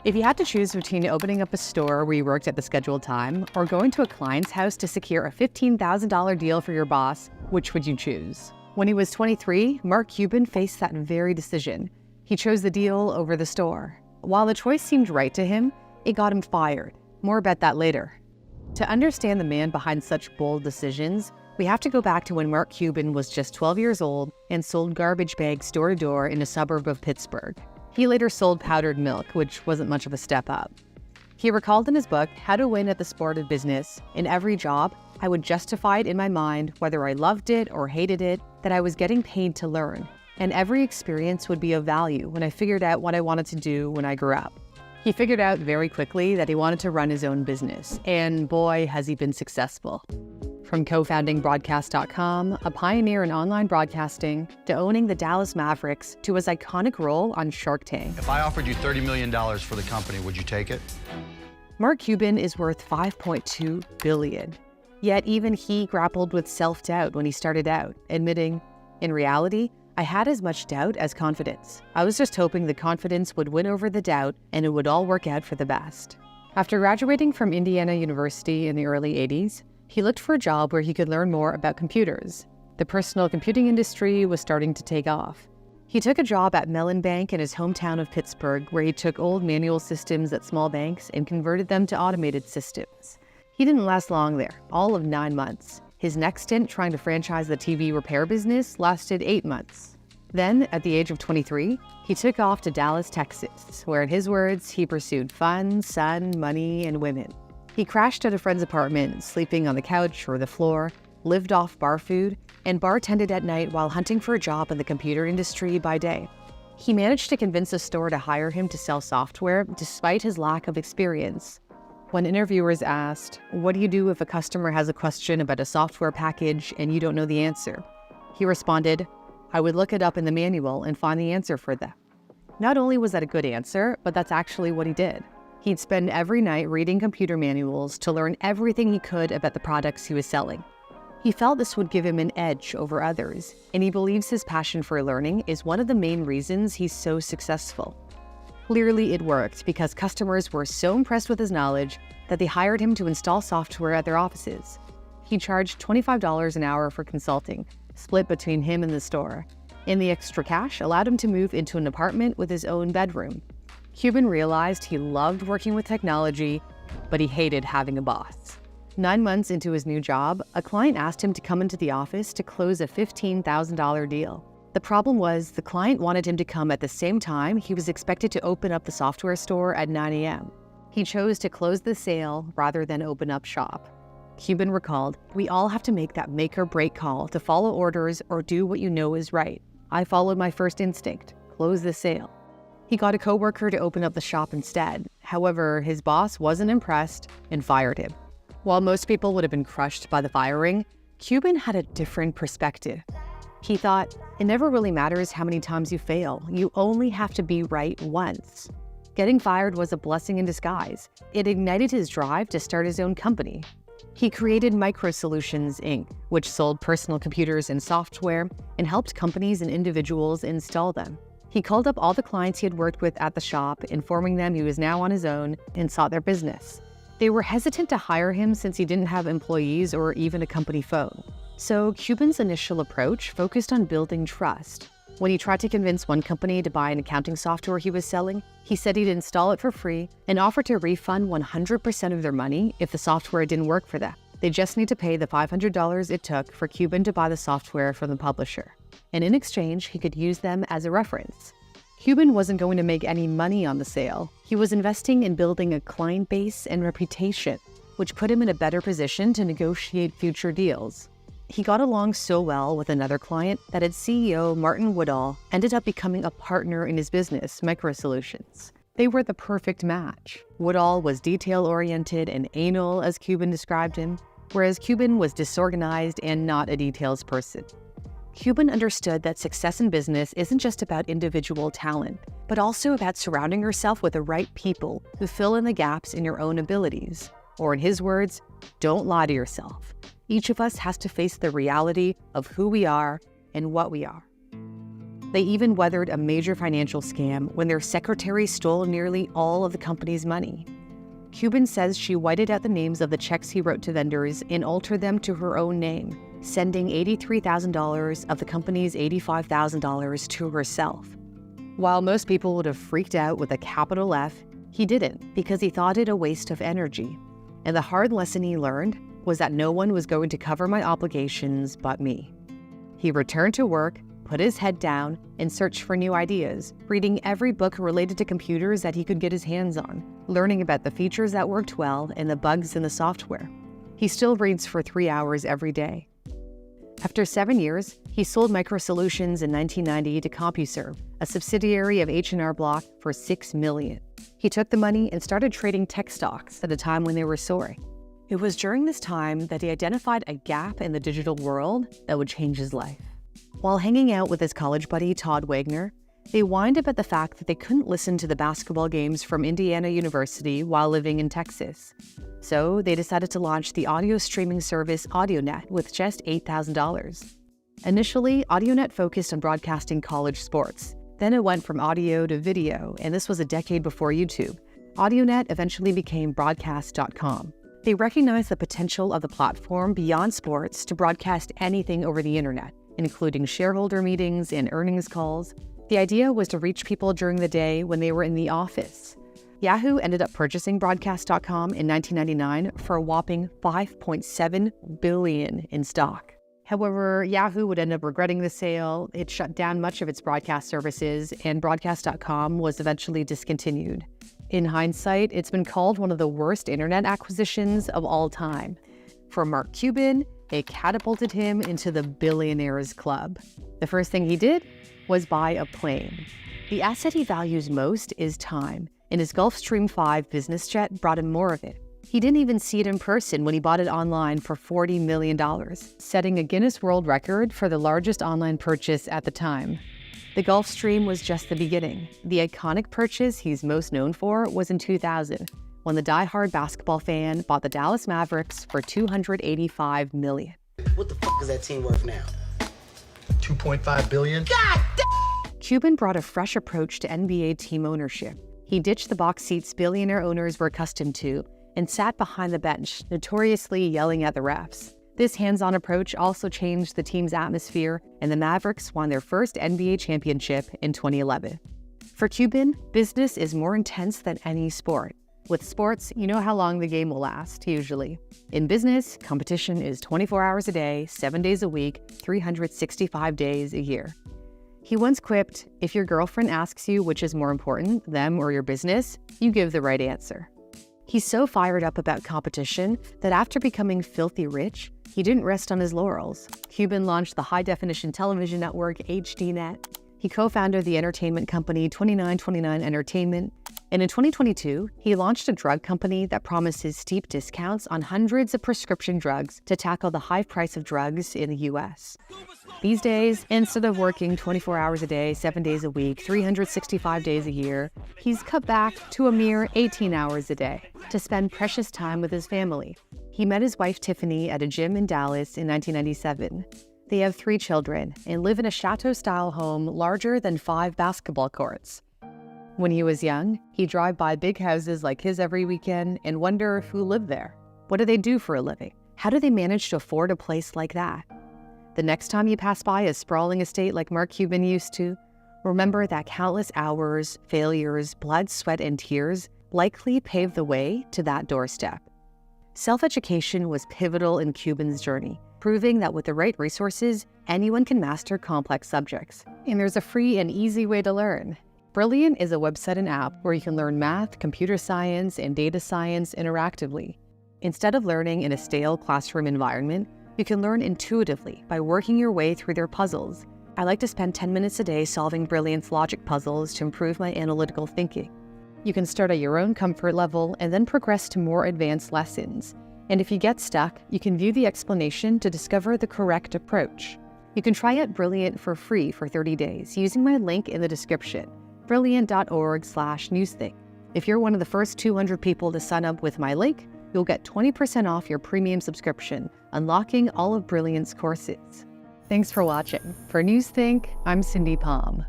If you had to choose between opening up a store where you worked at the scheduled time or going to a client's house to secure a $15,000 deal for your boss, which would you choose? When he was 23, Mark Cuban faced that very decision. He chose the deal over the store. While the choice seemed right to him, it got him fired. More about that later. To understand the man behind such bold decisions, we have to go back to when Mark Cuban was just 12 years old and sold garbage bags door to door in a suburb of Pittsburgh. He later sold powdered milk, which wasn't much of a step up. He recalled in his book, How to Win at the Sport of Business, in every job, I would justify it in my mind, whether I loved it or hated it, that I was getting paid to learn. And every experience would be of value when I figured out what I wanted to do when I grew up. He figured out very quickly that he wanted to run his own business, and boy, has he been successful. From co-founding Broadcast.com, a pioneer in online broadcasting, to owning the Dallas Mavericks, to his iconic role on Shark Tank. If I offered you $30 million for the company, would you take it? Mark Cuban is worth $5.2 billion. Yet even he grappled with self-doubt when he started out, admitting, in reality, I had as much doubt as confidence. I was just hoping the confidence would win over the doubt and it would all work out for the best. After graduating from Indiana University in the early 80s, he looked for a job where he could learn more about computers. The personal computing industry was starting to take off. He took a job at Mellon Bank in his hometown of Pittsburgh, where he took old manual systems at small banks and converted them to automated systems. He didn't last long there, all of 9 months. His next stint trying to franchise the TV repair business lasted 8 months. Then, at the age of 23, he took off to Dallas, Texas, where in his words, he pursued fun, sun, money, and women. He crashed at a friend's apartment, sleeping on the couch or the floor, lived off bar food, and bartended at night while hunting for a job in the computer industry by day. He managed to convince a store to hire him to sell software despite his lack of experience. When interviewers asked, "What do you do if a customer has a question about a software package and you don't know the answer?" he responded, "I would look it up in the manual and find the answer for them." Not only was that a good answer, but that's actually what he did. He'd spend every night reading computer manuals to learn everything he could about the products he was selling. He felt this would give him an edge over others, and he believes his passion for learning is one of the main reasons he's so successful. Clearly it worked because customers were so impressed with his knowledge that they hired him to install software at their offices. He charged $25 an hour for consulting, split between him and the store, and the extra cash allowed him to move into an apartment with his own bedroom. Cuban realized he loved working with technology, but he hated having a boss. 9 months into his new job, a client asked him to come into the office to close a $15,000 deal. The problem was the client wanted him to come at the same time he was expected to open up the software store at 9 a.m. He chose to close the sale rather than open up shop. Cuban recalled, "We all have to make that make or break call to follow orders or do what you know is right. I followed my first instinct, close the sale." He got a coworker to open up the shop instead. However, his boss wasn't impressed and fired him. While most people would have been crushed by the firing, Cuban had a different perspective. He thought, it never really matters how many times you fail. You only have to be right once. Getting fired was a blessing in disguise. It ignited his drive to start his own company. He created Micro Solutions, Inc., which sold personal computers and software and helped companies and individuals install them. He called up all the clients he had worked with at the shop, informing them he was now on his own and sought their business. They were hesitant to hire him since he didn't have employees or even a company phone. So Cuban's initial approach focused on building trust. When he tried to convince one company to buy an accounting software he was selling, he said he'd install it for free and offered to refund 100% of their money if the software didn't work for them. They just need to pay the $500 it took for Cuban to buy the software from the publisher. And in exchange, he could use them as a reference. Cuban wasn't going to make any money on the sale. He was investing in building a client base and reputation, which put him in a better position to negotiate future deals. He got along so well with another client that its CEO, Martin Woodall, ended up becoming a partner in his business, Micro Solutions. They were the perfect match. Woodall was detail-oriented and anal, as Cuban described him, whereas Cuban was disorganized and not a details person. Cuban understood that success in business isn't just about individual talent, but also about surrounding yourself with the right people who fill in the gaps in your own abilities. Or in his words, don't lie to yourself. Each of us has to face the reality of who we are and what we are. They even weathered a major financial scam when their secretary stole nearly all of the company's money. Cuban says she whited out the names of the checks he wrote to vendors and altered them to her own name, sending $83,000 of the company's $85,000 to herself. While most people would have freaked out with a capital F, he didn't because he thought it a waste of energy. And the hard lesson he learned was that no one was going to cover my obligations but me. He returned to work, put his head down, and searched for new ideas, reading every book related to computers that he could get his hands on, learning about the features that worked well and the bugs in the software. He still reads for 3 hours every day. After 7 years, he sold Micro Solutions in 1990 to CompuServe, a subsidiary of H&R Block, for $6 million. He took the money and started trading tech stocks at a time when they were soaring. It was during this time that he identified a gap in the digital world that would change his life. While hanging out with his college buddy Todd Wagner, they whined about the fact that they couldn't listen to the basketball games from Indiana University while living in Texas. So they decided to launch the audio streaming service AudioNet with just $8,000. Initially, AudioNet focused on broadcasting college sports. Then it went from audio to video, and this was a decade before YouTube. AudioNet eventually became Broadcast.com. They recognized the potential of the platform beyond sports to broadcast anything over the internet, including shareholder meetings and earnings calls. The idea was to reach people during the day when they were in the office. Yahoo ended up purchasing Broadcast.com in 1999 for a whopping $5.7 billion in stock. However, Yahoo would end up regretting the sale. It shut down much of its broadcast services, and Broadcast.com was eventually discontinued. In hindsight, it's been called one of the worst internet acquisitions of all time. For Mark Cuban, it catapulted him into the billionaires club. The first thing he did was buy a plane. The asset he values most is time, and his Gulfstream 5 business jet brought him more of it. He didn't even see it in person when he bought it online for $40 million, setting a Guinness World Record for the largest online purchase at the time. The Gulfstream was just the beginning. The iconic purchase he's most known for was in 2000, when the die-hard basketball fan bought the Dallas Mavericks for $285 million. What the fuck is that team worth now? $2.5 billion? God damn! Cuban brought a fresh approach to NBA team ownership. He ditched the box seats billionaire owners were accustomed to and sat behind the bench, notoriously yelling at the refs. This hands-on approach also changed the team's atmosphere, and the Mavericks won their first NBA championship in 2011. For Cuban, business is more intense than any sport. With sports, you know how long the game will last, usually. In business, competition is 24 hours a day, 7 days a week, 365 days a year. He once quipped, "If your girlfriend asks you which is more important, them or your business, you give the right answer." He's so fired up about competition that after becoming filthy rich, he didn't rest on his laurels. Cuban launched the high-definition television network HDNet. He co-founded the entertainment company 2929 Entertainment. And in 2022, he launched a drug company that promises steep discounts on hundreds of prescription drugs to tackle the high price of drugs in the US. These days, instead of working 24 hours a day, 7 days a week, 365 days a year, he's cut back to a mere 18 hours a day to spend precious time with his family. He met his wife Tiffany at a gym in Dallas in 1997. They have 3 children and live in a chateau-style home larger than 5 basketball courts. When he was young, he'd drive by big houses like his every weekend and wonder who lived there. What do they do for a living? How do they manage to afford a place like that? The next time you pass by a sprawling estate like Mark Cuban used to, remember that countless hours, failures, blood, sweat, and tears likely paved the way to that doorstep. Self-education was pivotal in Cuban's journey, proving that with the right resources, anyone can master complex subjects. And there's a free and easy way to learn. Brilliant is a website and app where you can learn math, computer science, and data science interactively. Instead of learning in a stale classroom environment, you can learn intuitively by working your way through their puzzles. I like to spend 10 minutes a day solving Brilliant's logic puzzles to improve my analytical thinking. You can start at your own comfort level and then progress to more advanced lessons. And if you get stuck, you can view the explanation to discover the correct approach. You can try out Brilliant for free for 30 days using my link in the description, brilliant.org/newsthing. If you're one of the first 200 people to sign up with my link, you'll get 20% off your premium subscription, unlocking all of Brilliant's courses. Thanks for watching. For Newsthink, I'm Cindy Palm.